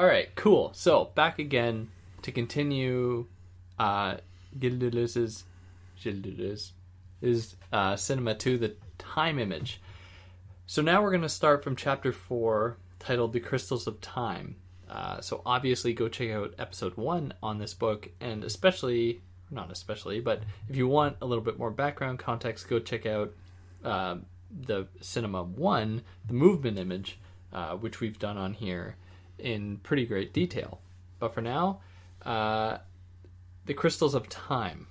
All right, cool. So back again to continue Gilles Deleuze's Cinema 2, the time image. So now we're going to start from chapter 4, titled The Crystals of Time. So obviously go check out episode 1 on this book, and not especially, but if you want a little bit more background context, go check out the Cinema 1, the movement image, which we've done on here in pretty great detail. But for now, The Crystals of Time.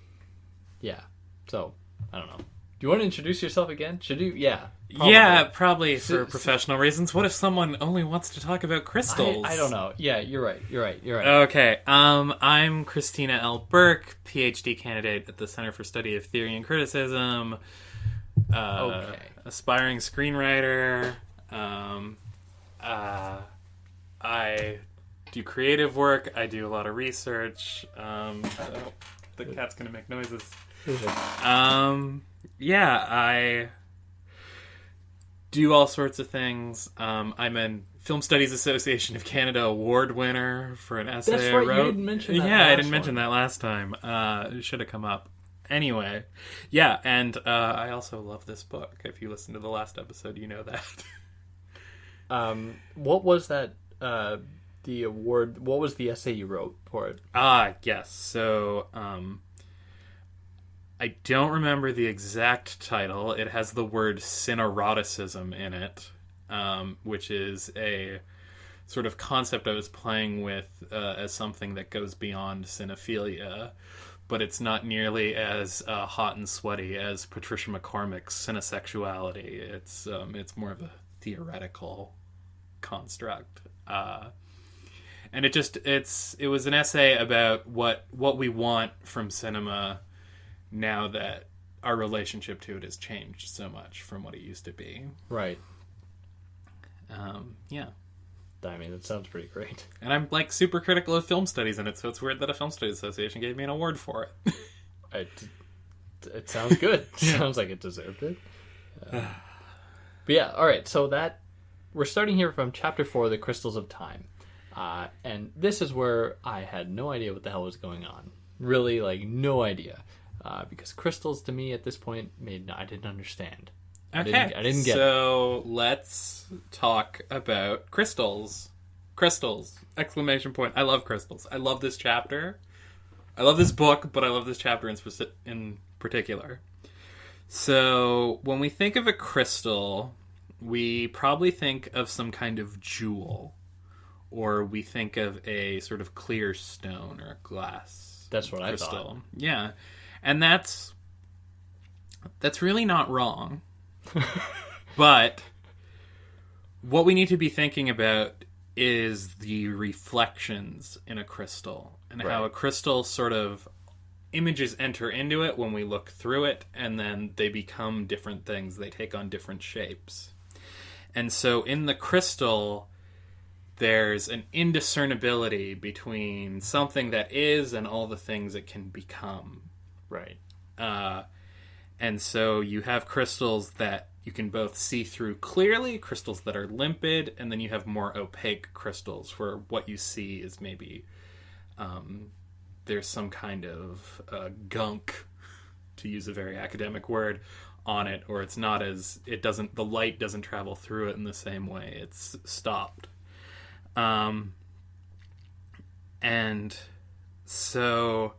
Yeah, so, I don't know. Do you want to introduce yourself again? Should you? Yeah. Probably. Yeah, probably for professional reasons. What if someone only wants to talk about crystals? I don't know. Yeah, you're right. Okay. I'm Christina Elle Burke, PhD candidate at the Center for Study of Theory and Criticism. Aspiring screenwriter. I do creative work. I do a lot of research. The cat's gonna make noises. Yeah, I do all sorts of things. I'm a Film Studies Association of Canada award winner for an essay That's right, I wrote. you didn't mention that. Yeah, I didn't mention that last time. It should have come up. Anyway, yeah, and I also love this book. If you listened to the last episode, you know that. What was that? The award. What was the essay you wrote for it? Yes. So, I don't remember the exact title. It has the word syneroticism in it, which is a sort of concept I was playing with as something that goes beyond cinephilia, but it's not nearly as hot and sweaty as Patricia McCormick's cinesexuality. It's more of a theoretical construct. And it was an essay about what we want from cinema now that our relationship to it has changed so much from what it used to be. Right. Yeah. I mean, that sounds pretty great. And I'm, super critical of film studies in it, so it's weird that a Film Studies Association gave me an award for it. It sounds good. Sounds like it deserved it. But yeah, alright, so we're starting here from chapter 4, The Crystals of Time. And this is where I had no idea what the hell was going on. Really, no idea. Because crystals, to me, at this point, I didn't understand. Okay, I didn't get it. So let's talk about crystals. Crystals! Exclamation point. I love crystals. I love this chapter. I love this book, but I love this chapter in particular. So when we think of a crystal, we probably think of some kind of jewel. Or we think of a sort of clear stone or glass. That's what crystal. I thought. Yeah. And that's really not wrong. But what we need to be thinking about is the reflections in a crystal and how a crystal sort of images enter into it when we look through it, and then they become different things. They take on different shapes. And so in the crystal, there's an indiscernibility between something that is and all the things it can become. Right. And so you have crystals that you can both see through clearly, crystals that are limpid, and then you have more opaque crystals where what you see is maybe there's some kind of gunk, to use a very academic word, on it, or it's not the light doesn't travel through it in the same way. It's stopped. And so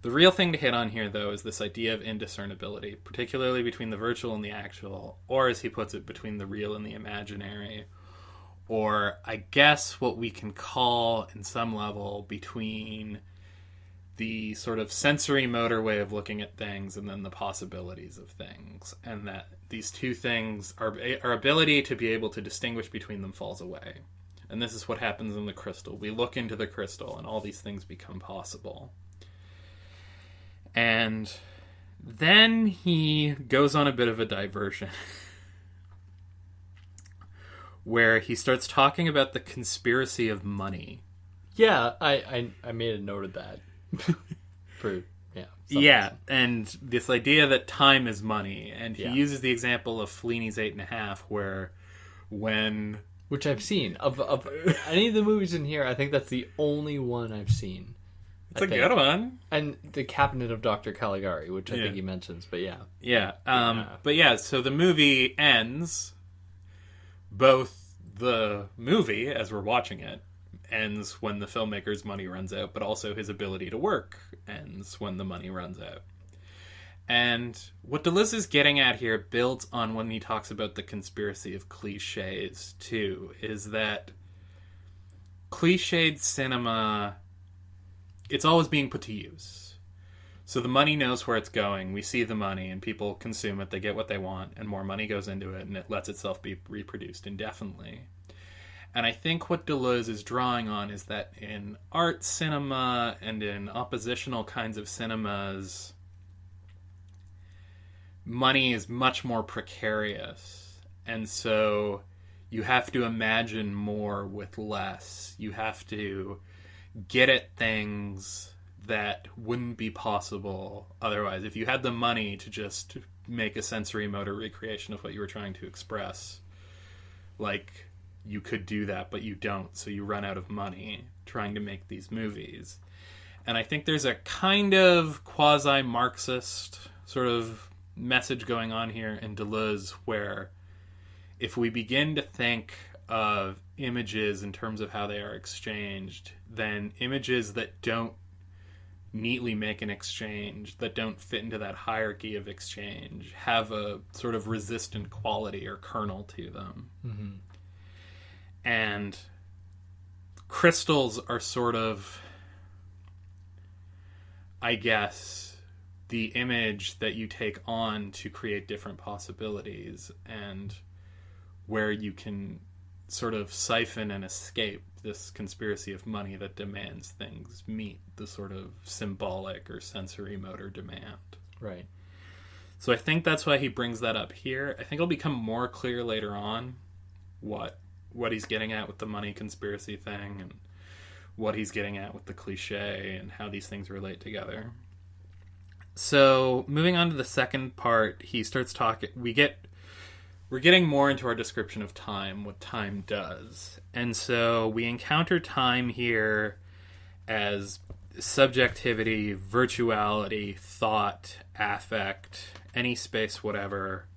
the real thing to hit on here, though, is this idea of indiscernibility, particularly between the virtual and the actual, or as he puts it, between the real and the imaginary, or I guess what we can call, in some level, between the sort of sensory motor way of looking at things and then the possibilities of things, and that these two things, our ability to be able to distinguish between them falls away. And this is what happens in the crystal. We look into the crystal and all these things become possible. And then he goes on a bit of a diversion where he starts talking about the conspiracy of money. Yeah, I made a note of that. Yeah, and this idea that time is money. And he uses the example of Fellini's 8.5, where when Which I've seen. Of any of the movies in here, I think that's the only one I've seen. It's a good one. And The Cabinet of Dr. Caligari, which I think he mentions, but yeah. Yeah. But yeah, so the movie ends, both the movie, as we're watching it, ends when the filmmaker's money runs out, but also his ability to work ends when the money runs out. And what Deleuze is getting at here builds on when he talks about the conspiracy of cliches, too, is that cliched cinema, it's always being put to use. So the money knows where it's going. We see the money, and people consume it. They get what they want, and more money goes into it, and it lets itself be reproduced indefinitely. And I think what Deleuze is drawing on is that in art cinema and in oppositional kinds of cinemas, money is much more precarious. And so you have to imagine more with less. You have to get at things that wouldn't be possible otherwise. If you had the money to just make a sensory motor recreation of what you were trying to express, like, you could do that, but you don't, so you run out of money trying to make these movies. And I think there's a kind of quasi-Marxist sort of message going on here in Deleuze, where if we begin to think of images in terms of how they are exchanged, then images that don't neatly make an exchange, that don't fit into that hierarchy of exchange, have a sort of resistant quality or kernel to them. Mm-hmm. And crystals are sort of, I guess, the image that you take on to create different possibilities, and where you can sort of siphon and escape this conspiracy of money that demands things meet the sort of symbolic or sensory motor demand. Right. So I think that's why he brings that up here. I think it'll become more clear later on what he's getting at with the money conspiracy thing, and what he's getting at with the cliche, and how these things relate together. So moving on to the second part, he starts talking. We're getting more into our description of time, what time does. And so we encounter time here as subjectivity, virtuality, thought, affect, any space, whatever.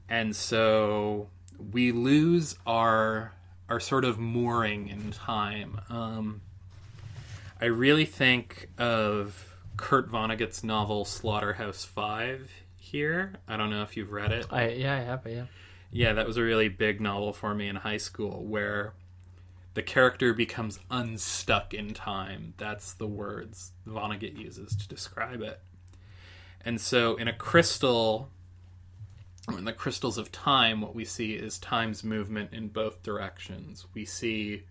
And so we lose our sort of mooring in time. I really think of Kurt Vonnegut's novel Slaughterhouse-Five here. I don't know if you've read it. I have. Yeah, that was a really big novel for me in high school, where the character becomes unstuck in time. That's the words Vonnegut uses to describe it. And so in a crystal, or in the crystals of time, what we see is time's movement in both directions. We see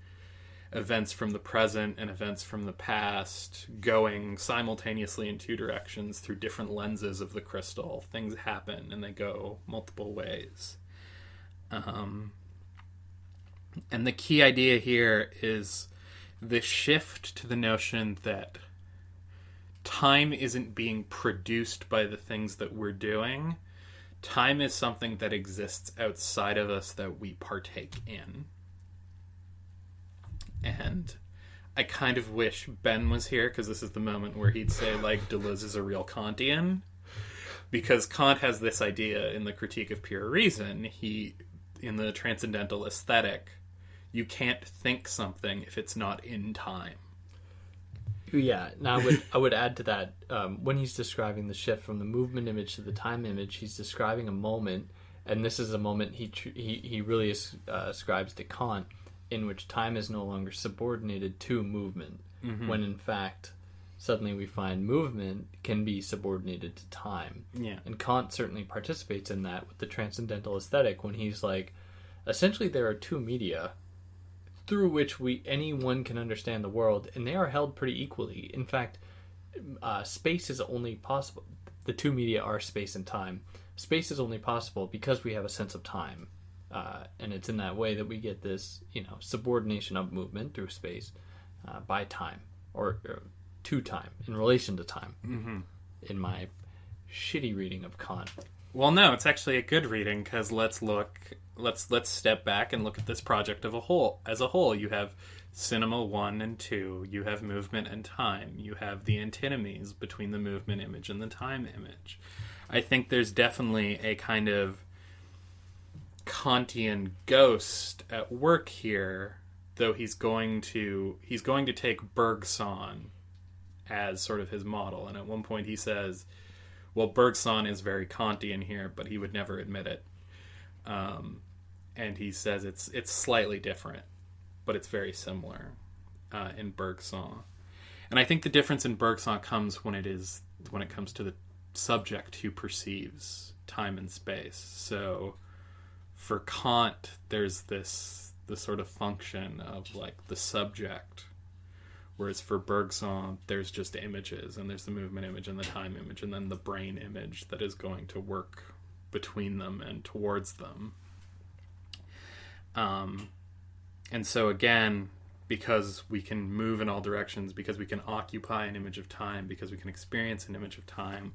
events from the present and events from the past going simultaneously in two directions through different lenses of the crystal. Things happen and they go multiple ways. And the key idea here is the shift to the notion that time isn't being produced by the things that we're doing. Time is something that exists outside of us that we partake in. And I kind of wish Ben was here, because this is the moment where he'd say, like, Deleuze is a real Kantian. Because Kant has this idea in the Critique of Pure Reason, in the Transcendental Aesthetic, you can't think something if it's not in time. Yeah, now I would add to that, when he's describing the shift from the movement image to the time image, he's describing a moment, and this is a moment he really ascribes to Kant, in which time is no longer subordinated to movement, when in fact suddenly we find movement can be subordinated to time. Yeah. And Kant certainly participates in that with the Transcendental Aesthetic, when he's like, essentially there are two media through which anyone can understand the world, and they are held pretty equally. In fact, space is only possible. The two media are space and time. Space is only possible because we have a sense of time. And it's in that way that we get this, subordination of movement through space by time, or to time, in relation to time, in my shitty reading of Kant. Well, no, it's actually a good reading, because let's look let's step back and look at this project as a whole. You have cinema 1 and 2, you have movement and time, you have the antinomies between the movement image and the time image. I think there's definitely a kind of Kantian ghost at work here, though he's going to take Bergson as sort of his model. And at one point he says, well, Bergson is very Kantian here, but he would never admit it. And he says it's slightly different, but it's very similar in Bergson. And I think the difference in Bergson comes when it comes to the subject who perceives time and space. So for Kant, there's the sort of function of like the subject, whereas for Bergson, there's just images, and there's the movement image and the time image, and then the brain image that is going to work between them and towards them. And so again, because we can move in all directions, because we can occupy an image of time, because we can experience an image of time,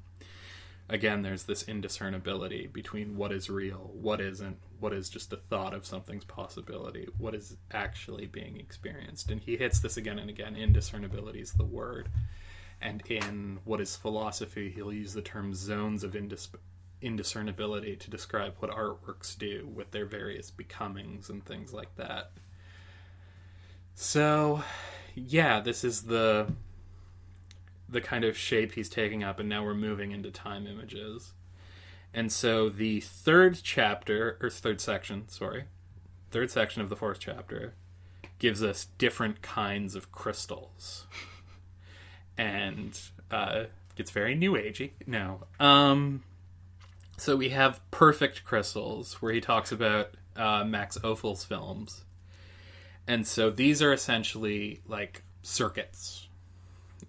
again, there's this indiscernibility between what is real, what isn't, what is just a thought of something's possibility, what is actually being experienced. And he hits this again and again. Indiscernibility is the word. And in What is Philosophy, he'll use the term zones of indiscernibility to describe what artworks do with their various becomings and things like that. So, yeah, this is the kind of shape he's taking up, and now we're moving into time images. And so the third section of the fourth chapter gives us different kinds of crystals. And gets very new agey. No. So we have perfect crystals, where he talks about Max Ophuls films. And so these are essentially like circuits.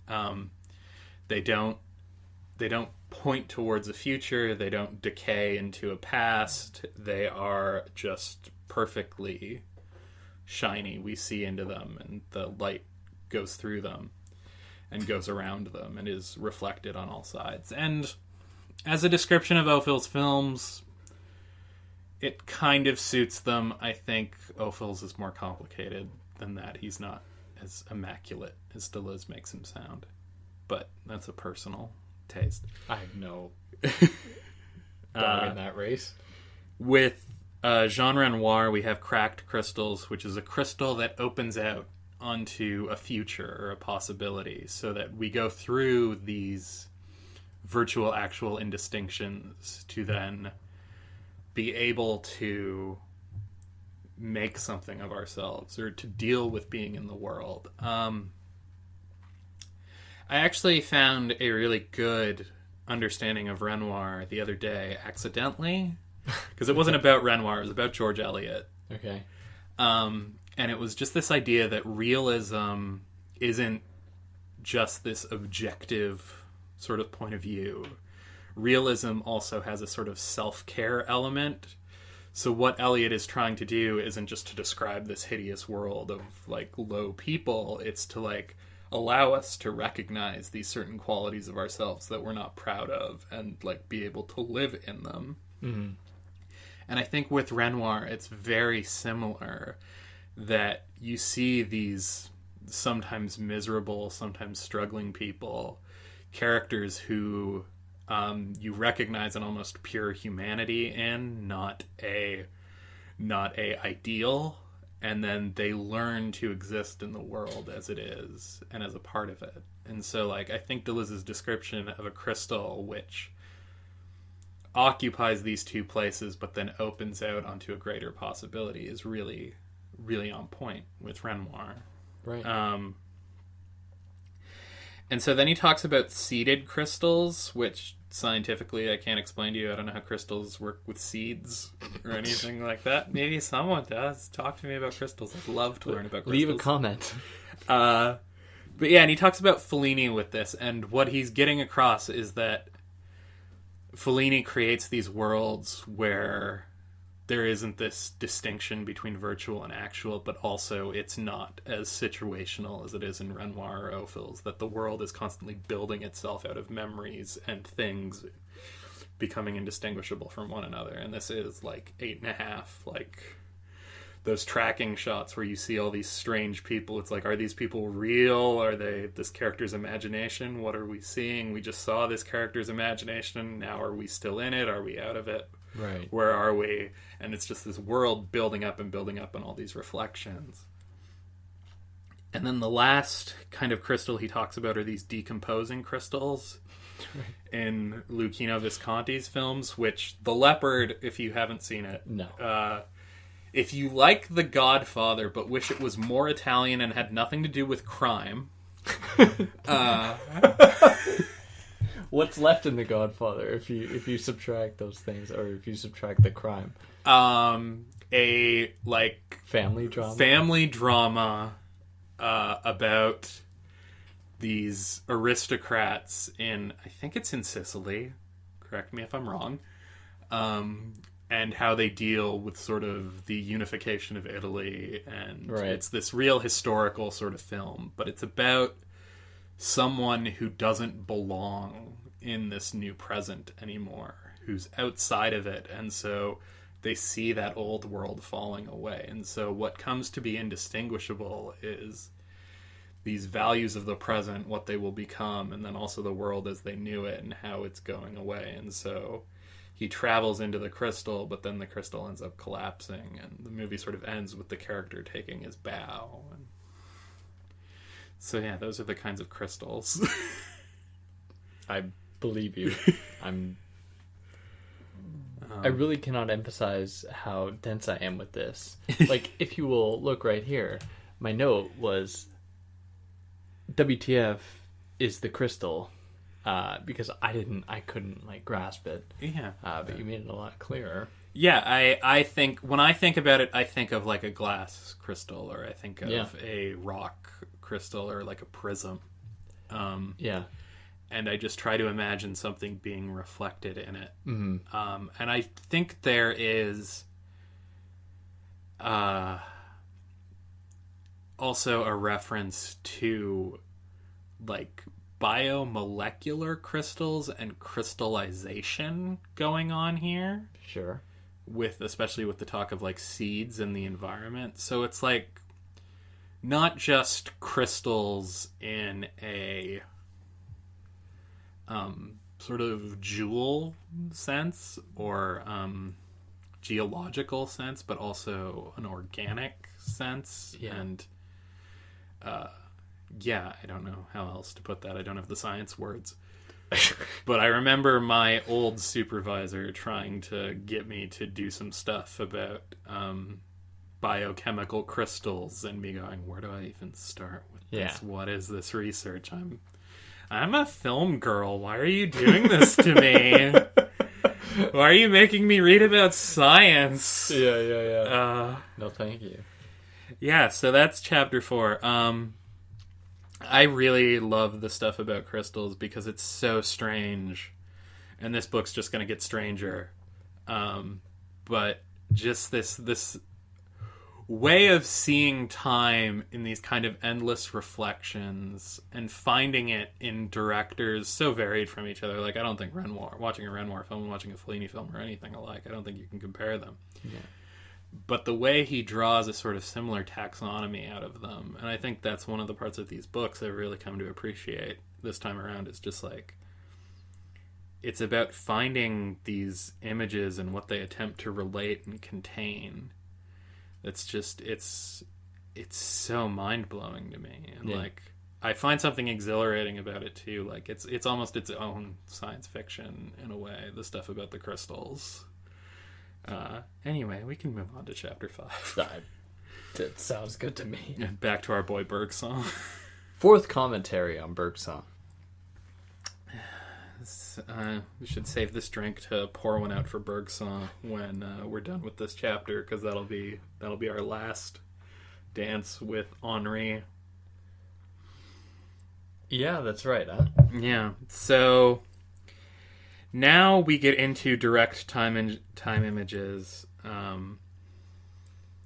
They don't point towards a future. They don't decay into a past. They are just perfectly shiny. We see into them, and the light goes through them and goes around them and is reflected on all sides. And as a description of Ophuls' films, it kind of suits them. I think Ophuls is more complicated than that. He's not as immaculate as Deleuze makes him sound. But that's a personal taste. I have no dog in that race. With Jean Renoir, we have cracked crystals, which is a crystal that opens out onto a future or a possibility, so that we go through these virtual actual indistinctions to then be able to make something of ourselves, or to deal with being in the world. I actually found a really good understanding of Renoir the other day, accidentally, because it wasn't about Renoir, it was about George Eliot. Okay. And it was just this idea that realism isn't just this objective sort of point of view. Realism also has a sort of self-care element. So what Eliot is trying to do isn't just to describe this hideous world of like low people, it's to like allow us to recognize these certain qualities of ourselves that we're not proud of, and like be able to live in them. Mm-hmm. And I think with Renoir, it's very similar, that you see these sometimes miserable, sometimes struggling people, characters who you recognize an almost pure humanity in, not a ideal. And then they learn to exist in the world as it is and as a part of it. And so, like, I think Deleuze's description of a crystal which occupies these two places but then opens out onto a greater possibility is really, really on point with Renoir. Right. And so then he talks about seeded crystals, which scientifically I can't explain to you. I don't know how crystals work with seeds or anything like that. Maybe someone does. Talk to me about crystals. I'd love to learn about crystals. Leave a comment. But yeah, and he talks about Fellini with this, and what he's getting across is that Fellini creates these worlds where there isn't this distinction between virtual and actual, but also it's not as situational as it is in Renoir or Ophuls, that the world is constantly building itself out of memories and things becoming indistinguishable from one another. And this is like 8.5, like those tracking shots where you see all these strange people. It's like, are these people real? Are they this character's imagination? What are we seeing? We just saw this character's imagination. Now are we still in it? Are we out of it? Right. Where are we? And it's just this world building up and all these reflections. And then the last kind of crystal he talks about are these decomposing crystals in Luchino Visconti's films, which The Leopard, if you haven't seen it, No. If you like The Godfather but wish it was more Italian and had nothing to do with crime, What's left in The Godfather if you subtract those things, or if you subtract the crime? A like Family drama. family drama about these aristocrats in, I think it's in Sicily, correct me if I'm wrong, and how they deal with sort of the unification of Italy, and it's this real historical sort of film, but it's about someone who doesn't belong in this new present anymore, who's outside of it, and so they see that old world falling away. And so what comes to be indistinguishable is these values of the present, what they will become, and then also the world as they knew it and how it's going away. And so he travels into the crystal, but then the crystal ends up collapsing, and the movie sort of ends with the character taking his bow. And so yeah, those are the kinds of crystals. I believe you. I really cannot emphasize how dense I am with this. Like, if you will look right here, my note was WTF is the crystal, because I couldn't like grasp it. Yeah. But you made it a lot clearer. Yeah, I think, when I think about it, I think of like a glass crystal, or I think of a rock crystal, or like a prism. Yeah. And I just try to imagine something being reflected in it. Mm-hmm. And I think there is also a reference to like biomolecular crystals and crystallization going on here. Sure. Especially with the talk of like seeds in the environment. So it's like not just crystals in a sort of jewel sense or geological sense, but also an organic sense. Yeah. And I don't know how else to put that. I don't have the science words. But I remember my old supervisor trying to get me to do some stuff about biochemical crystals, and me going, where do I even start with this? What is this research? I'm a film girl. Why are you doing this to me? Why are you making me read about science? Yeah. No, thank you. Yeah, so that's chapter 4. I really love the stuff about crystals because it's so strange. And this book's just going to get stranger. But just this way of seeing time in these kind of endless reflections and finding it in directors so varied from each other. Like, I don't think watching a Renoir film and watching a Fellini film are anything alike. I don't think you can compare them. Yeah. But the way he draws a sort of similar taxonomy out of them, and I think that's one of the parts of these books I've really come to appreciate this time around, is just like, it's about finding these images and what they attempt to relate and contain. It's just, it's so mind-blowing to me. And like, I find something exhilarating about it too. Like, it's almost its own science fiction in a way, the stuff about the crystals. Anyway, we can move on to chapter 5. That sounds good to me. Back to our boy Bergson. Fourth commentary on Bergson. We should save this drink to pour one out for Bergson when we're done with this chapter, because that'll be our last dance with Henri. Yeah, that's right, huh? Yeah. So now we get into direct time images,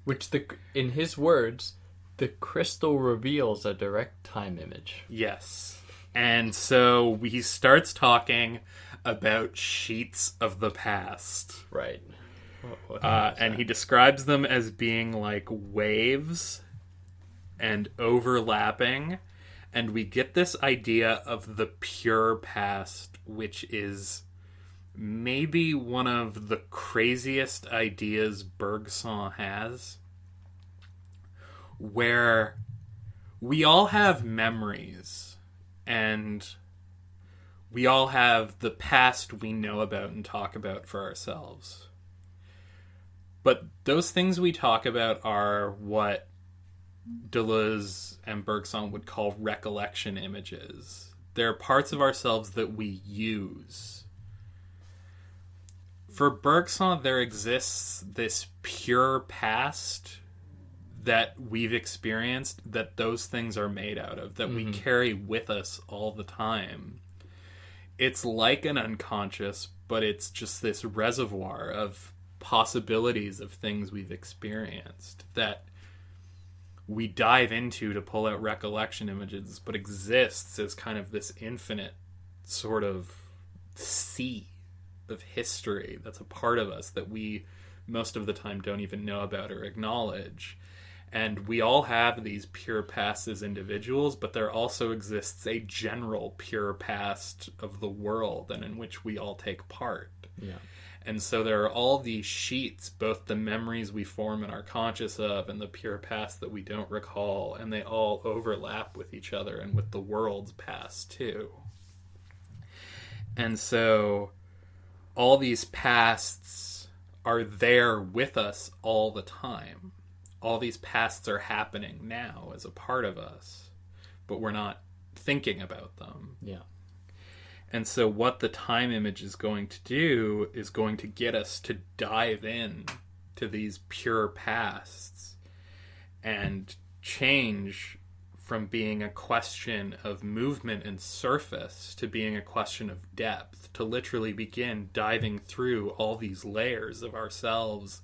which in his words, the crystal reveals a direct time image. Yes. And so he starts talking about sheets of the past. Right. And he describes them as being like waves and overlapping. And we get this idea of the pure past, which is maybe one of the craziest ideas Bergson has, where we all have memories and we all have the past we know about and talk about for ourselves. But those things we talk about are what Deleuze and Bergson would call recollection images. They're parts of ourselves that we use. For Bergson, there exists this pure past that we've experienced, that those things are made out of, that we carry with us all the time. It's like an unconscious, but it's just this reservoir of possibilities of things we've experienced that we dive into to pull out recollection images, but exists as kind of this infinite sort of sea of history that's a part of us that we most of the time don't even know about or acknowledge. And we all have these pure pasts as individuals, but there also exists a general pure past of the world and in which we all take part. Yeah. And so there are all these sheets, both the memories we form and are conscious of and the pure past that we don't recall, and they all overlap with each other and with the world's past too. And so all these pasts are there with us all the time. All these pasts are happening now as a part of us, but we're not thinking about them. Yeah. And so what the time image is going to do is going to get us to dive in to these pure pasts and change from being a question of movement and surface to being a question of depth, to literally begin diving through all these layers of ourselves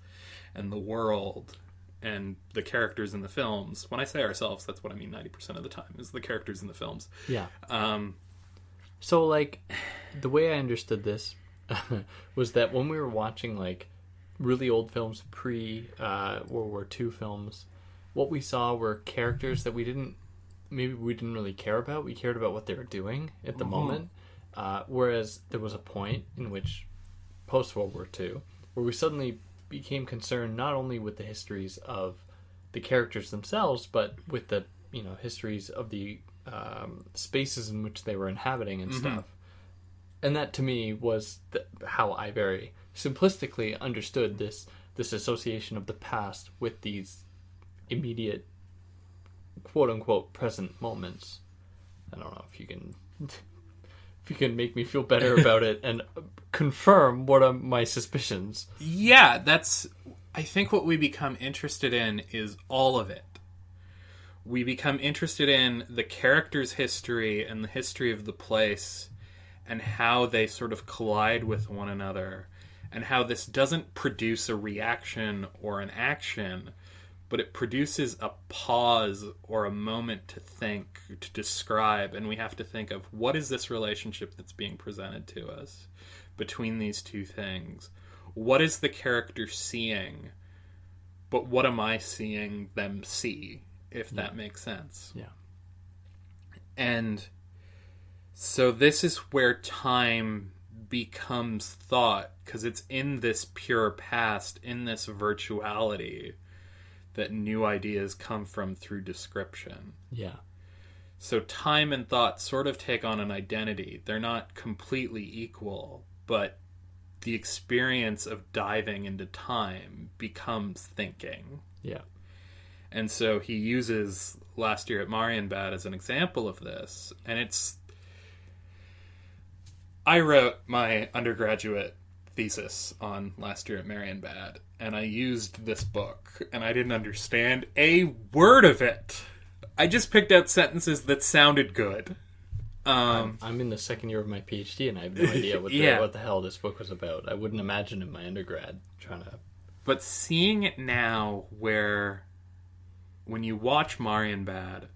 and the world and the characters in the films. When I say ourselves, that's what I mean 90% of the time, is the characters in the films. Yeah. So, like, the way I understood this was that when we were watching, like, really old films, pre-World War II films, what we saw were characters that we didn't really care about. We cared about what they were doing at the moment. Whereas there was a point in which, post-World War II, where we suddenly became concerned not only with the histories of the characters themselves, but with the, histories of the spaces in which they were inhabiting and stuff. And that to me was how I very simplistically understood this association of the past with these immediate quote unquote present moments. I don't know if you can make me feel better about it and confirm what are my suspicions. Yeah, I think what we become interested in is all of it. We become interested in the character's history and the history of the place and how they sort of collide with one another, and how this doesn't produce a reaction or an action, but it produces a pause or a moment to think, to describe, and we have to think of what is this relationship that's being presented to us between these two things? What is the character seeing, but what am I seeing them see? If that makes sense. Yeah. And so this is where time becomes thought, because it's in this pure past, in this virtuality, that new ideas come from through description. Yeah. So time and thought sort of take on an identity. They're not completely equal, but the experience of diving into time becomes thinking. Yeah. And so he uses Last Year at Marienbad as an example of this. And I wrote my undergraduate thesis on Last Year at Marienbad, and I used this book, and I didn't understand a word of it. I just picked out sentences that sounded good. I'm in the second year of my PhD, and I have no idea what the hell this book was about. I wouldn't imagine in my undergrad trying to... But seeing it now, where... when you watch Marienbad,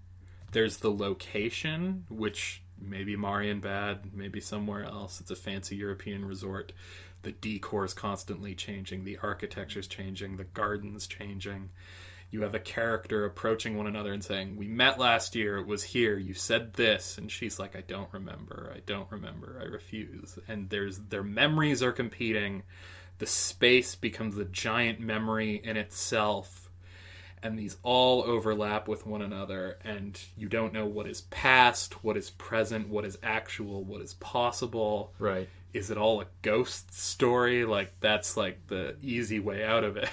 there's the location, which maybe Marienbad, maybe somewhere else. It's a fancy European resort. The decor's constantly changing. The architecture's changing. The garden's changing. You have a character approaching one another and saying, we met last year, it was here, you said this. And she's like, I don't remember, I refuse. And their memories are competing. The space becomes a giant memory in itself. And these all overlap with one another. And you don't know what is past, what is present, what is actual, what is possible. Right. Is it all a ghost story? Like, that's like the easy way out of it.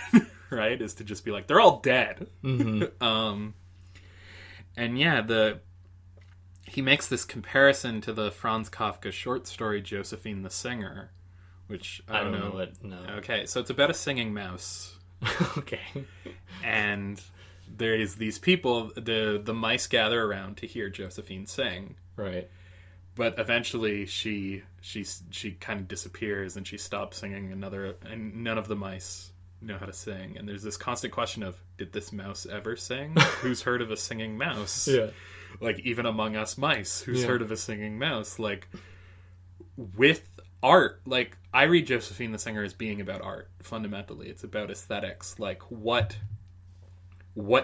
Right, is to just be like, they're all dead. Mm-hmm. And yeah, he makes this comparison to the Franz Kafka short story Josephine the Singer, which I don't know. No. Okay, so it's about a singing mouse. Okay. And there's these people, the mice gather around to hear Josephine sing. Right. But eventually she kind of disappears and she stops singing and none of the mice know how to sing. And there's this constant question of, did this mouse ever sing? Who's heard of a singing mouse? Yeah. Like, even among us mice, who's heard of a singing mouse? Like, with art, like, I read Josephine the Singer as being about art, fundamentally. It's about aesthetics. Like, what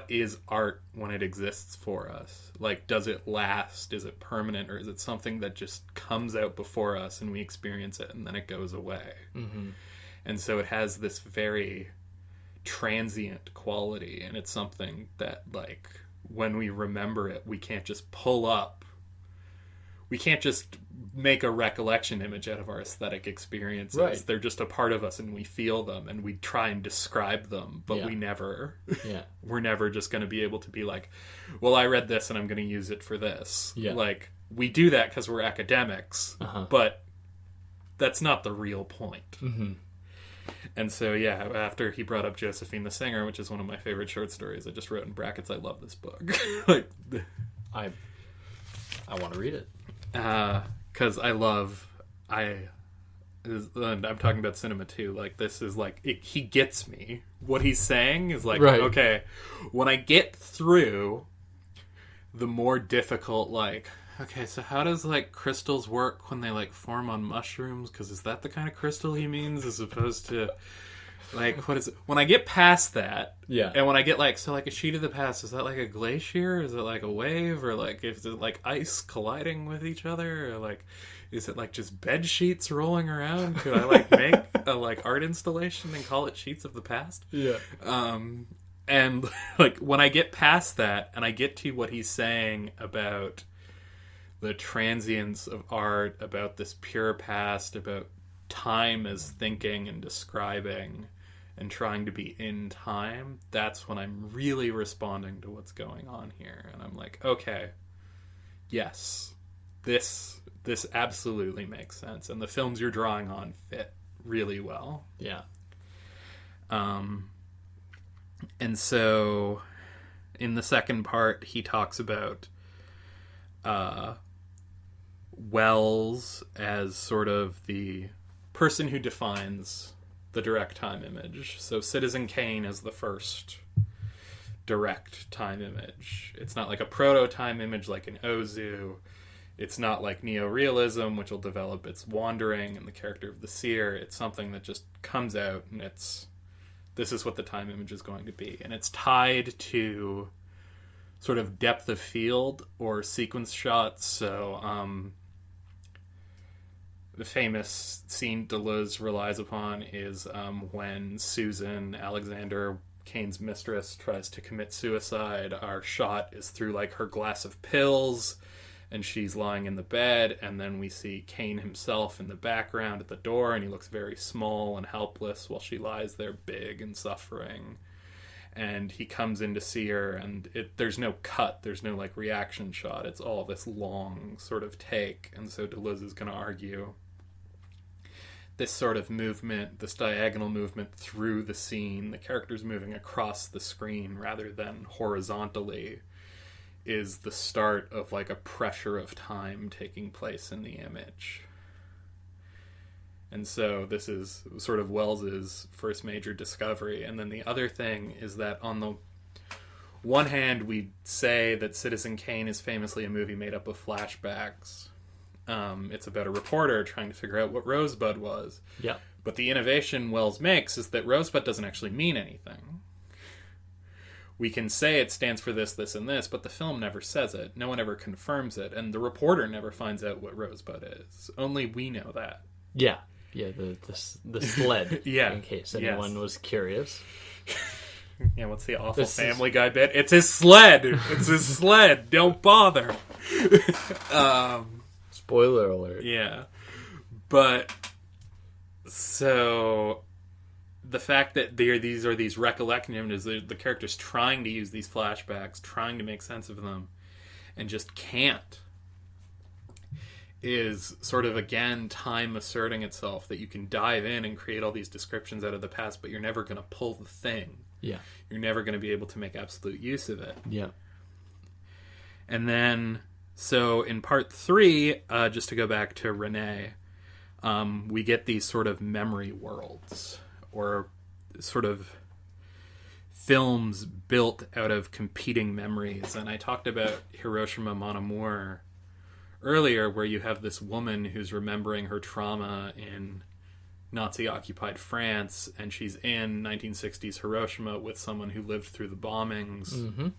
is art when it exists for us? Like, does it last? Is it permanent? Or is it something that just comes out before us and we experience it and then it goes away? Mm-hmm. And so it has this very transient quality, and it's something that, like, when we remember it, we can't just pull up. We can't just make a recollection image out of our aesthetic experiences. Right. They're just a part of us, and we feel them, and we try and describe them, but we never... Yeah. We're never just going to be able to be like, well, I read this, and I'm going to use it for this. Yeah. Like, we do that because we're academics, but that's not the real point. Mm-hmm. And so, yeah, after he brought up Josephine the Singer, which is one of my favorite short stories, I just wrote in brackets, I love this book. Like, I want to read it. Because and I'm talking about cinema too, like, this is like, he gets me. What he's saying is like, right. Okay, when I get through the more difficult, like, okay, so how does, like, crystals work when they, like, form on mushrooms? Because is that the kind of crystal he means, as opposed to, like, what is it? When I get past that, and when I get, like, so, like, a sheet of the past, is that, like, a glacier? Is it, like, a wave? Or, like, is it, like, ice colliding with each other? Or, like, is it, like, just bed sheets rolling around? Could I, like, make a, like, art installation and call it Sheets of the Past? Yeah. And, like, when I get past that, and I get to what he's saying about the transience of art, about this pure past, about time as thinking and describing and trying to be in time, that's when I'm really responding to what's going on here. And I'm like, okay, yes, this absolutely makes sense. And the films you're drawing on fit really well. Yeah. And so in the second part, he talks about Wells as sort of the person who defines the direct time image. So Citizen Kane is the first direct time image. It's not like a proto-time image like in Ozu. It's not like neorealism, which will develop its wandering and the character of the seer. It's something that just comes out, and this is what the time image is going to be. And it's tied to sort of depth of field or sequence shots. So the famous scene Deleuze relies upon is when Susan, Alexander Kane's mistress, tries to commit suicide. Our shot is through, like, her glass of pills, and she's lying in the bed, and then we see Kane himself in the background at the door, and he looks very small and helpless while she lies there big and suffering. And he comes in to see her, and there's no cut, there's no, like, reaction shot. It's all this long sort of take. And so Deleuze is going to argue this sort of movement, this diagonal movement through the scene, the characters moving across the screen rather than horizontally, is the start of, like, a pressure of time taking place in the image. And so this is sort of Wells's first major discovery. And then the other thing is that on the one hand, we say that Citizen Kane is famously a movie made up of flashbacks. It's about a reporter trying to figure out what Rosebud was. Yeah. But the innovation Wells makes is that Rosebud doesn't actually mean anything. We can say it stands for this, this, and this, but the film never says it. No one ever confirms it, and the reporter never finds out what Rosebud is. Only we know that. Yeah. Yeah, the sled, Yeah. in case anyone was curious. Yeah, what's the awful Family Guy bit? It's his sled! It's his sled! Don't bother! Spoiler alert. Yeah. But, so, the fact that these are these recollection images, the character's trying to use these flashbacks, trying to make sense of them, and just can't, is sort of, again, time asserting itself, that you can dive in and create all these descriptions out of the past, but you're never going to pull the thing. Yeah. You're never going to be able to make absolute use of it. Yeah. And then, so in part 3, just to go back to Renee, we get these sort of memory worlds, or sort of films built out of competing memories. And I talked about Hiroshima Mon Amour earlier, where you have this woman who's remembering her trauma in Nazi-occupied France, and she's in 1960s Hiroshima with someone who lived through the bombings. Mm-hmm.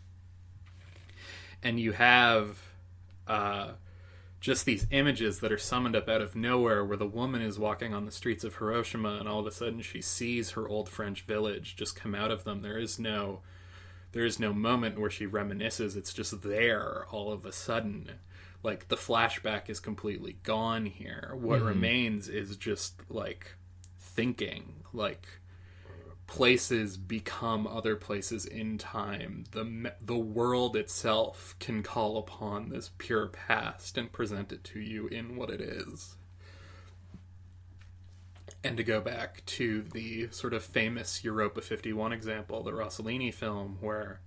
And you have just these images that are summoned up out of nowhere, where the woman is walking on the streets of Hiroshima, and all of a sudden she sees her old French village just come out of them. There is no moment where she reminisces. It's just there all of a sudden. Like, the flashback is completely gone here. What remains is just, like, thinking. Like, places become other places in time. The world itself can call upon this pure past and present it to you in what it is. And to go back to the sort of famous Europa 51 example, the Rossellini film, where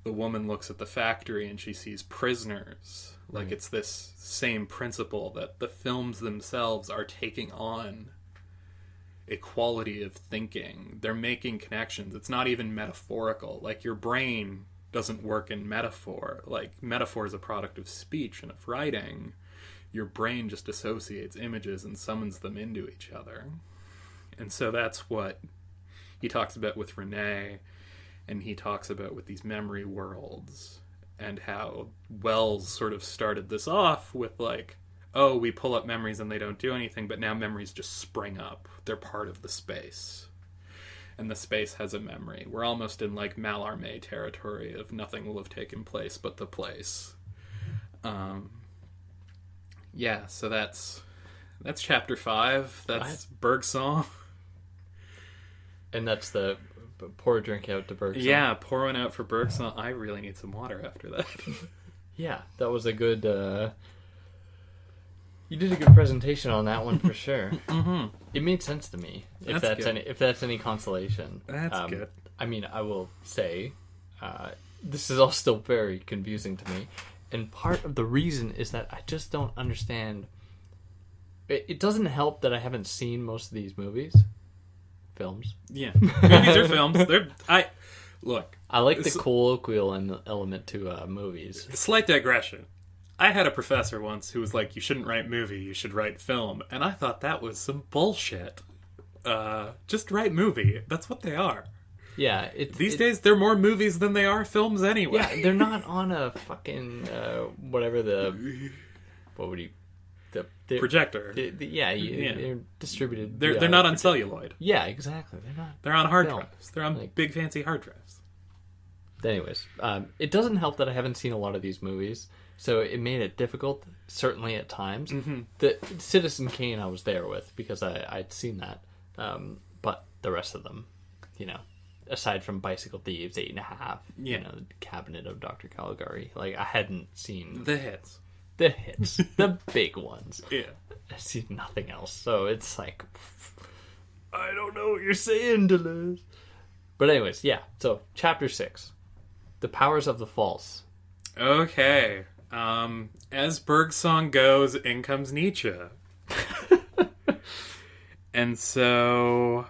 the woman looks at the factory and she sees prisoners. Like, it's this same principle that the films themselves are taking on a quality of thinking. They're making connections. It's not even metaphorical. Like, your brain doesn't work in metaphor. Like, metaphor is a product of speech and of writing. Your brain just associates images and summons them into each other. And so that's what he talks about with Renee, and he talks about with these memory worlds, and how Wells sort of started this off with, like, oh, we pull up memories and they don't do anything, but now memories just spring up. They're part of the space. And the space has a memory. We're almost in, like, Mallarmé territory of nothing will have taken place but the place. Yeah, so that's chapter 5. That's Bergson. And that's the pour a drink out to Bergson. Yeah, pour one out for Bergson. I really need some water after that. Yeah, that was a good... You did a good presentation on that one for sure. Mm-hmm. It made sense to me. If that's any consolation. That's good. I mean, I will say, this is all still very confusing to me, and part of the reason is that I just don't understand. It doesn't help that I haven't seen most of these films. Yeah, movies are films. I like the colloquial element to movies. Slight digression. I had a professor once who was like, you shouldn't write movie, you should write film. And I thought that was some bullshit. Just write movie. That's what they are. Yeah. These days, they're more movies than they are films anyway. Yeah, they're not on a fucking, projector. They're distributed. They're not on celluloid. Yeah, exactly. They're on hard drives. They're on big fancy hard drives. Anyways, it doesn't help that I haven't seen a lot of these movies. So it made it difficult, certainly at times. Mm-hmm. The Citizen Kane I was there with because I'd seen that. But the rest of them, aside from Bicycle Thieves, 8.5, the Cabinet of Dr. Caligari, like, I hadn't seen... The hits. The big ones. Yeah. I've seen nothing else. So it's like, I don't know what you're saying, Deleuze. But anyways, yeah. So, Chapter 6. The Powers of the False. Okay. As Bergson goes, in comes Nietzsche. And so,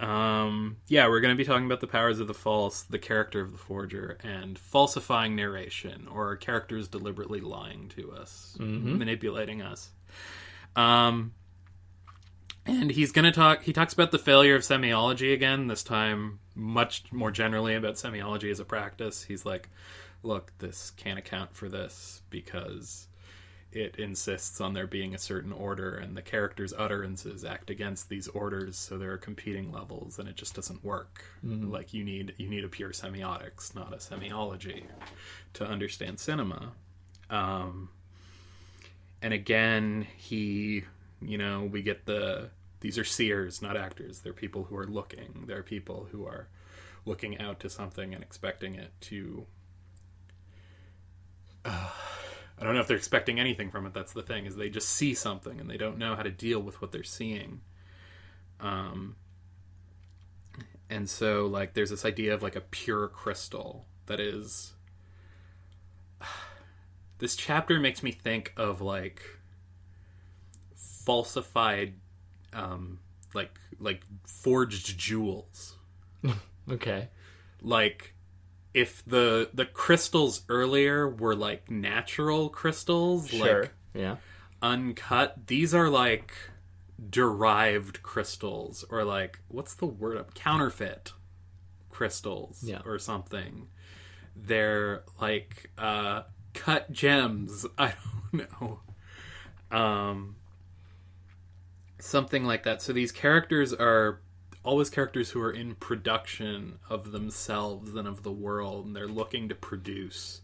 Yeah, we're going to be talking about the powers of the false, the character of the forger, and falsifying narration, or characters deliberately lying to us, manipulating us. And he talks about the failure of semiology again, this time much more generally about semiology as a practice. He's like, look, this can't account for this because it insists on there being a certain order, and the characters' utterances act against these orders, so there are competing levels, and it just doesn't work. Like, you need a pure semiotics, not a semiology, to understand cinema. And again, we get these are seers, not actors. They're people who are looking. They're people who are looking out to something and expecting it to... I don't know if they're expecting anything from it. That's the thing, is they just see something and they don't know how to deal with what they're seeing. And so, like, there's this idea of, like, a pure crystal that is... This chapter makes me think of, like, falsified, like forged jewels. Okay. Like... If the crystals earlier were, like, natural crystals, sure. like, yeah, uncut, these are, like, derived crystals, or, like, what's the word? Counterfeit crystals, or something. They're, like, cut gems. I don't know. Something like that. So these characters are... always characters who are in production of themselves and of the world, and they're looking to produce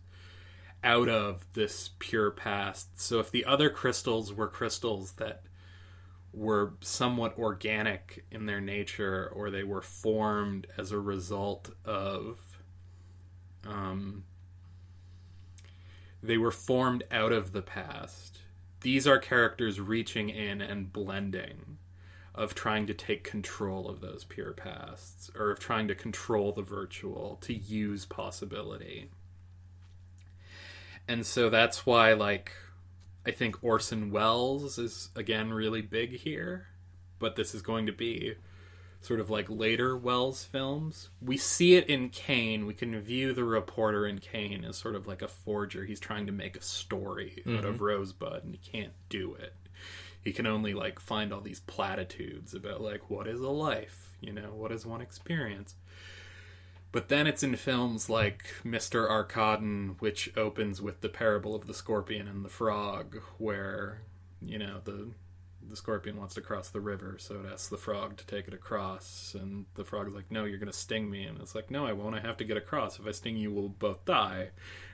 out of this pure past. So if the other crystals were crystals that were somewhat organic in their nature, or they were formed as a result of... they were formed out of the past. These are characters reaching in and blending, of trying to take control of those pure pasts, or of trying to control the virtual, to use possibility. And so that's why, like, I think Orson Welles is, again, really big here, but this is going to be sort of like later Welles films. We see it in Kane. We can view the reporter in Kane as sort of like a forger. He's trying to make a story out of Rosebud, and he can't do it. He can only, like, find all these platitudes about, like, what is a life? You know, what is one experience? But then it's in films like Mr. Arkadin, which opens with the parable of the scorpion and the frog, where, you know, the scorpion wants to cross the river, so it asks the frog to take it across, and the frog's like, no, you're going to sting me. And it's like, no, I won't. I have to get across. If I sting you, we'll both die.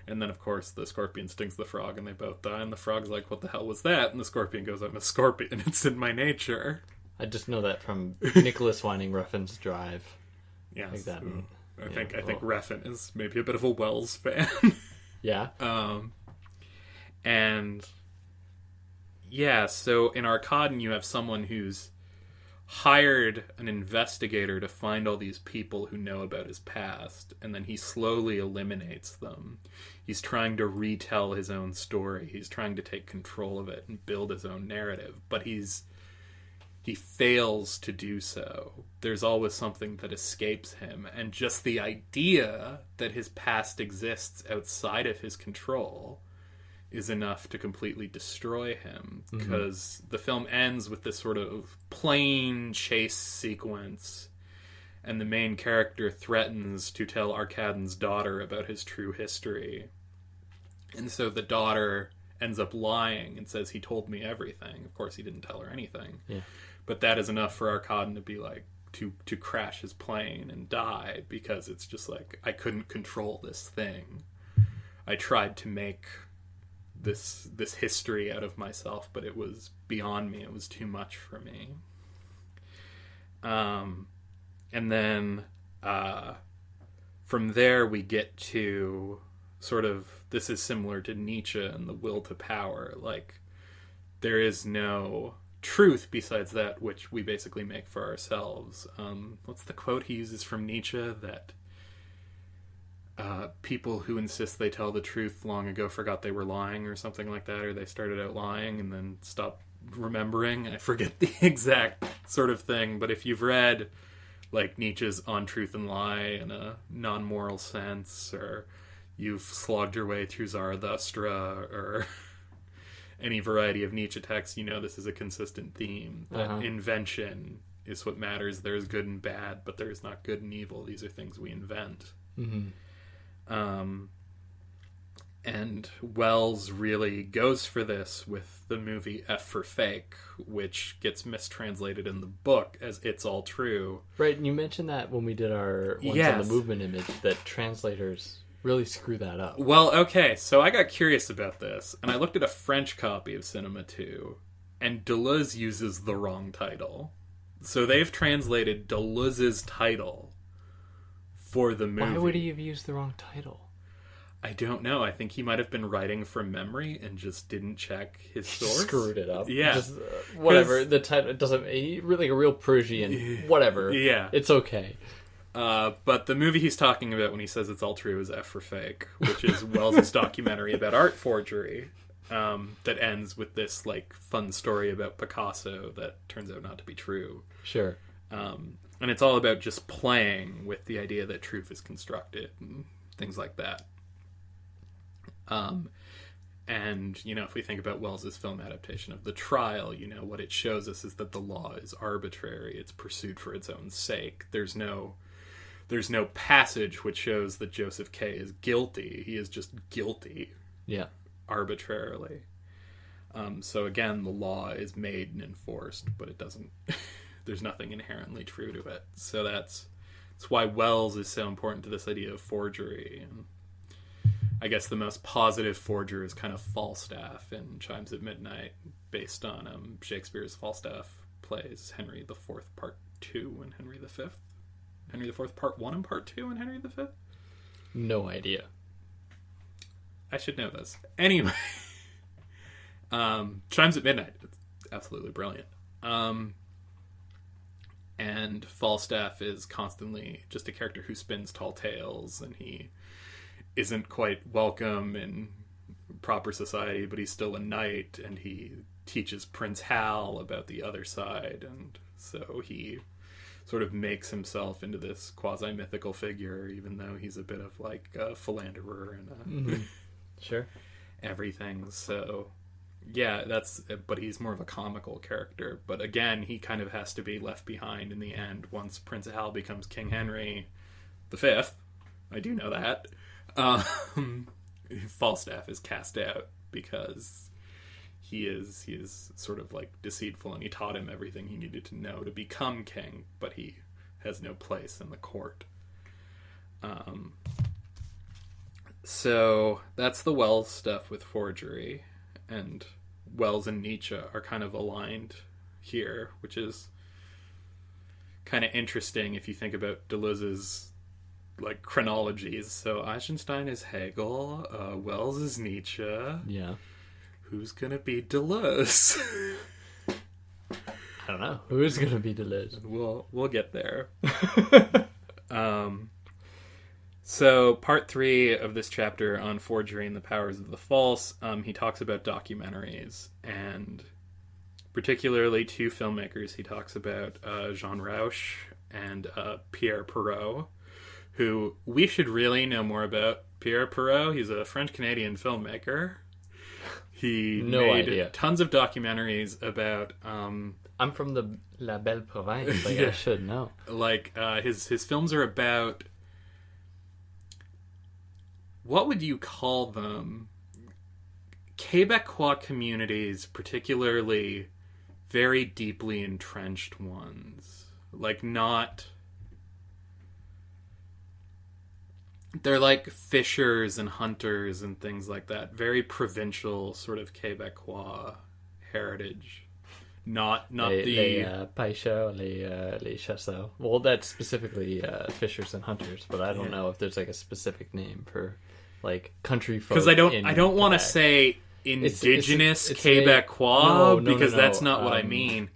And then, of course, the scorpion stings the frog, and they both die, and the frog's like, what the hell was that? And the scorpion goes, I'm a scorpion. It's in my nature. I just know that from Nicholas Winding Refn's Drive. Yes. Like that. I think Refn is maybe a bit of a Welles fan. Yeah. And... yeah, so in Arkadin you have someone who's hired an investigator to find all these people who know about his past, and then he slowly eliminates them. He's trying to retell his own story. He's trying to take control of it and build his own narrative, but he fails to do so. There's always something that escapes him, and just the idea that his past exists outside of his control is enough to completely destroy him, because the film ends with this sort of plane chase sequence, and the main character threatens to tell Arkadin's daughter about his true history. And so the daughter ends up lying and says, he told me everything. Of course, he didn't tell her anything. Yeah. But that is enough for Arkadin to be like, to crash his plane and die, because it's just like, I couldn't control this thing. I tried to make this history out of myself, but it was beyond me. It was too much for me. And then from there we get to sort of, this is similar to Nietzsche and the will to power. Like, there is no truth besides that which we basically make for ourselves. What's the quote he uses from Nietzsche? That people who insist they tell the truth long ago forgot they were lying, or something like that, or they started out lying and then stopped remembering. I forget the exact sort of thing, but if you've read like Nietzsche's On Truth and Lie in a non-moral sense, or you've slogged your way through Zarathustra, or any variety of Nietzsche texts, this is a consistent theme. That invention is what matters. There's good and bad, but there's not good and evil. These are things we invent. And Wells really goes for this with the movie F for Fake, which gets mistranslated in the book as It's All True. Right, and you mentioned that when we did our ones on the movement image, that translators really screw that up. Well, okay, so I got curious about this, and I looked at a French copy of Cinema 2, and Deleuze uses the wrong title. So they've translated Deleuze's title for the movie. Why would he have used the wrong title? I don't know. I think he might have been writing from memory and just didn't check his source. Screwed it up. Yeah. Just, whatever. The title doesn't... Really a real Parisian. Whatever. Yeah. It's okay. But the movie he's talking about when he says It's All True is F for Fake, which is Wells's documentary about art forgery that ends with this fun story about Picasso that turns out not to be true. Sure. And it's all about just playing with the idea that truth is constructed and things like that. And, if we think about Wells's film adaptation of The Trial, what it shows us is that the law is arbitrary. It's pursued for its own sake. There's no passage which shows that Joseph K. is guilty. He is just guilty. Yeah. Arbitrarily. So again, the law is made and enforced, but it doesn't, there's nothing inherently true to it. So that's why Wells is so important to this idea of forgery. And I guess the most positive forger is kind of Falstaff in Chimes at Midnight, based on Shakespeare's Falstaff plays Henry IV Part 2 and Henry V. Henry IV Part 1 and Part 2 and Henry V? No idea. I should know this. Anyway, Chimes at Midnight. It's absolutely brilliant. And Falstaff is constantly just a character who spins tall tales, and he isn't quite welcome in proper society, but he's still a knight, and he teaches Prince Hal about the other side, and so he sort of makes himself into this quasi-mythical figure, even though he's a bit of a philanderer and Sure. everything. So yeah, but he's more of a comical character. But again, he kind of has to be left behind in the end once Prince Hal becomes King Henry V. I do know that. Falstaff is cast out because he is sort of deceitful, and he taught him everything he needed to know to become king, but he has no place in the court. So that's the Wells stuff with forgery, and Wells and Nietzsche are kind of aligned here, which is kind of interesting if you think about Deleuze's chronologies. So Eisenstein is Hegel, Wells is Nietzsche. Yeah. Who's gonna be Deleuze? I don't know. Who is gonna be Deleuze? We'll get there. So part 3 of this chapter on forgery and the powers of the false, he talks about documentaries, and particularly 2 filmmakers. He talks about Jean Rouch and Pierre Perrault, who we should really know more about. Pierre Perrault, he's a French-Canadian filmmaker. He made tons of documentaries about... I'm from the La Belle Province, I should know. His films are about... What would you call them? Quebecois communities, particularly very deeply entrenched ones. Not... They're fishers and hunters and things like that. Very provincial sort of Quebecois heritage. Not les pêcheurs, les chasseurs. Well, that's specifically fishers and hunters, but I don't know if there's a specific name for country folk. Because I don't want to say indigenous Quebecois, because that's not what I mean.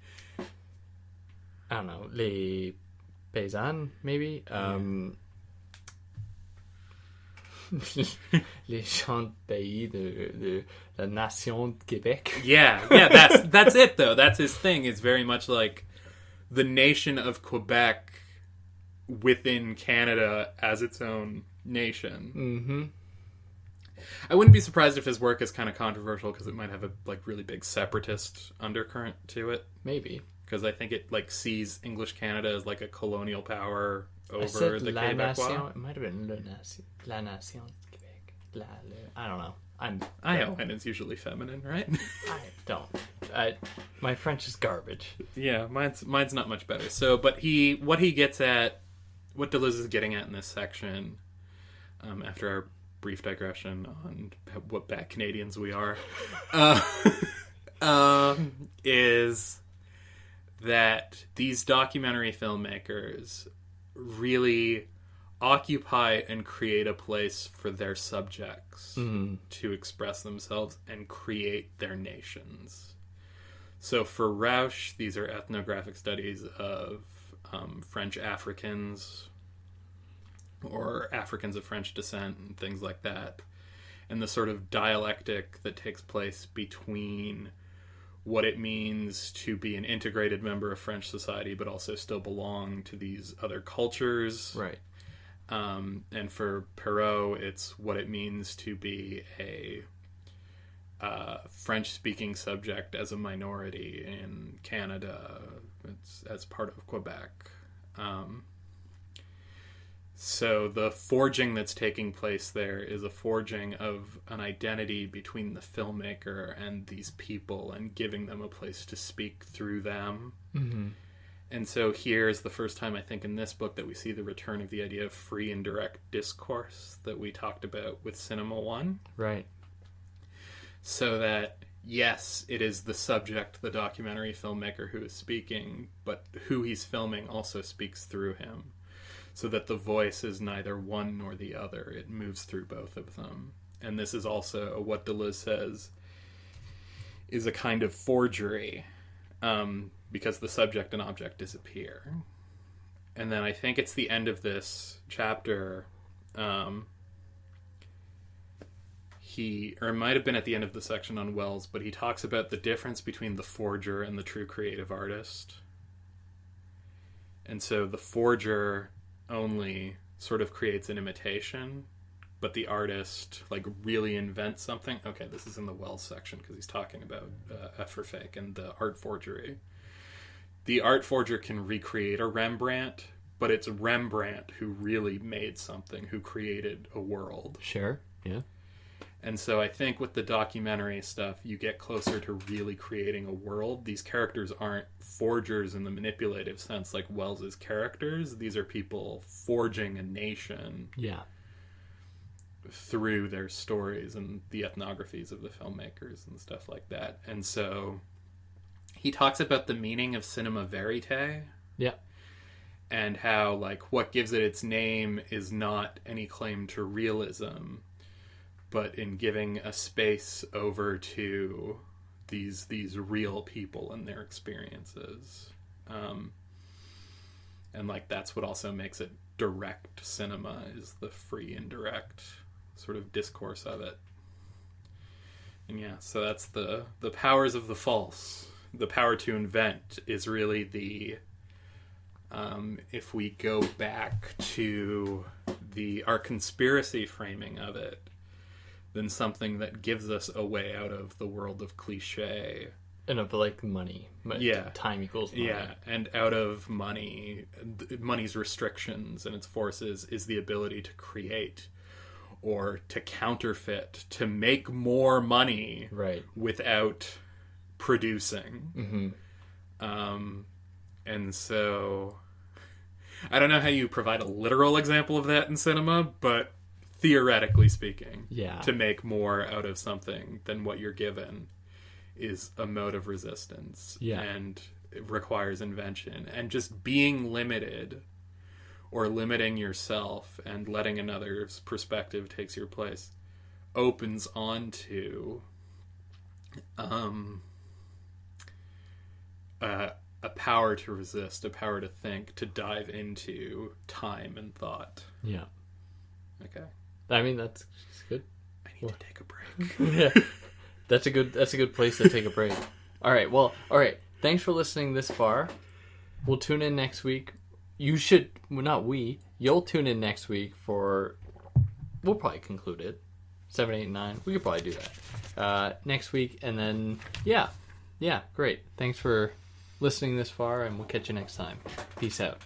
I don't know. Les paysans, maybe. Les chants pays de la nation de Québec. Yeah, that's it though. That's his thing. It's very much the nation of Quebec within Canada as its own nation. Mm-hmm. I wouldn't be surprised if his work is kind of controversial because it might have a really big separatist undercurrent to it. Maybe. Because I think it sees English Canada as a colonial power over the La Quebecois. Nation. It might have been La Nation Quebec. I don't know. And it's usually feminine, right? I don't. My French is garbage. Yeah, mine's not much better. So, but what Deleuze is getting at in this section, after our brief digression on what bad Canadians we are, is that these documentary filmmakers really occupy and create a place for their subjects to express themselves and create their nations. So for Rausch, these are ethnographic studies of French Africans or Africans of French descent and things like that. And the sort of dialectic that takes place between what it means to be an integrated member of French society but also still belong to these other cultures. Right. And for Perrault, it's what it means to be a French-speaking subject as a minority in Canada. It's as part of Quebec. So the forging that's taking place there is a forging of an identity between the filmmaker and these people and giving them a place to speak through them. Mm-hmm. And so here's the first time, I think, in this book that we see the return of the idea of free and direct discourse that we talked about with Cinema One. Right. So that, yes, it is the subject, the documentary filmmaker, who is speaking, but who he's filming also speaks through him. So that the voice is neither one nor the other. It moves through both of them. And this is also what Deleuze says is a kind of forgery, because the subject and object disappear. And then I think it's the end of this chapter, or it might have been at the end of the section on Wells, but he talks about the difference between the forger and the true creative artist. And so the forger only sort of creates an imitation, but the artist really invents something. Okay, this is in the Wells section because he's talking about F for Fake and the art forgery. The art forger can recreate a Rembrandt, but it's Rembrandt who really made something, who created a world. Sure, yeah. And so I think with the documentary stuff, you get closer to really creating a world. These characters aren't forgers in the manipulative sense like Wells's characters. These are people forging a nation through their stories and the ethnographies of the filmmakers and stuff like that. And so he talks about the meaning of cinema verite. Yeah. And how, what gives it its name is not any claim to realism, but in giving a space over to these real people and their experiences. And that's what also makes it direct cinema, is the free and direct sort of discourse of it. And yeah, so that's the powers of the false. The power to invent is really the, if we go back to our conspiracy framing of it, than something that gives us a way out of the world of cliche. And of money. Yeah. Time equals money. Yeah, and out of money's restrictions and its forces is the ability to create or to counterfeit, to make more money without producing. Mm-hmm. And so I don't know how you provide a literal example of that in cinema, but theoretically speaking, to make more out of something than what you're given is a mode of resistance. And it requires invention. And just being limited or limiting yourself and letting another's perspective takes your place opens onto a power to resist, a power to think, to dive into time and thought. Yeah. Okay. I mean, that's good. I need to take a break. Yeah, that's a good place to take a break. All right. Thanks for listening this far. We'll tune in next week you should, well, not we, you'll tune in next week for, we'll probably conclude it. 7, 8, 9. We could probably do that next week. And then, yeah, great. Thanks for listening this far, and we'll catch you next time. Peace out.